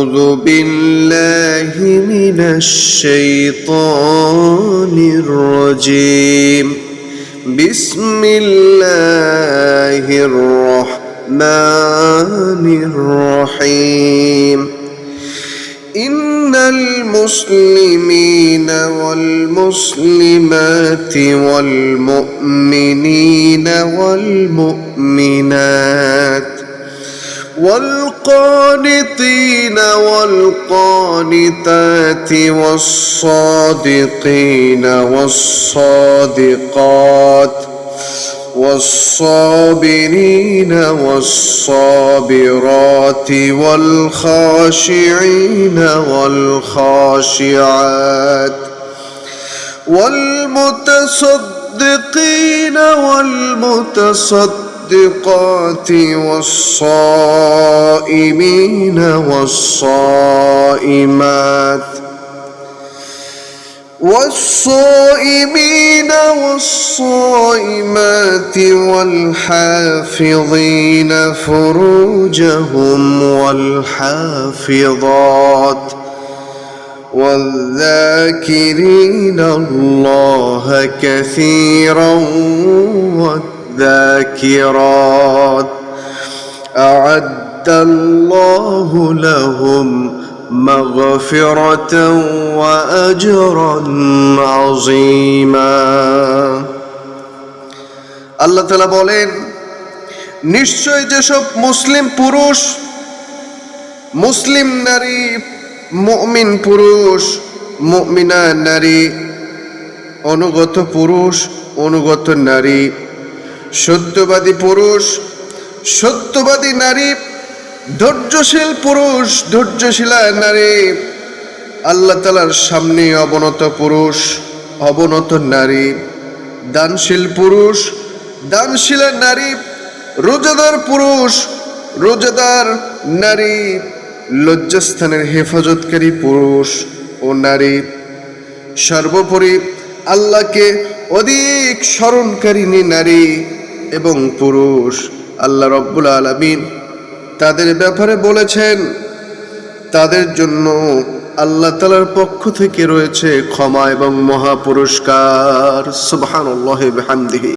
أعوذ بالله من الشيطان الرجيم بسم الله الرحمن الرحيم إن المسلمين والمسلمات والمؤمنين والمؤمنات والقانتين والقانتات والصادقين والصادقات والصابرين والصابرات والخاشعين والخاشعات والمتصدقين والمتصدقات والصائمين والصائمات والصائمين والصائمات والحافظين فروجهم والحافظات والذاكرين الله كثيرا والذاكرات أعد الله لهم مغفرة وأجرا عظيما আল্লাহ তাআলা বলেন, নিশ্চয় যেসব মুসলিম পুরুষ, মুসলিম নারী, মুমিন পুরুষ, মুমিনা নারী, অনুগত পুরুষ, অনুগত নারী, সত্যবাদী পুরুষ, সত্যবাদী নারী, ধৈর্যশীল পুরুষ, ধৈর্যশীলা নারী, আল্লাহ তাআলার সামনে অবনত পুরুষ, অবনত নারী, দানশীল পুরুষ, দানশীলা নারী, রোজাদার পুরুষ, রোজাদার নারী, লজ্জাস্থানের হেফাজতকারী পুরুষ ও নারী, সর্বোপরি আল্লাহকে অধিক স্মরণকারিণী নারী এবং পুরুষ। আল্লাহ রাব্বুল আলামিন তাদের ব্যাপারে বলেছেন, তাদের জন্য আল্লাহ তাআলার পক্ষ থেকে রয়েছে ক্ষমা এবং মহা পুরস্কার। সুবহানাল্লাহি ওয়া বিহামদিহি।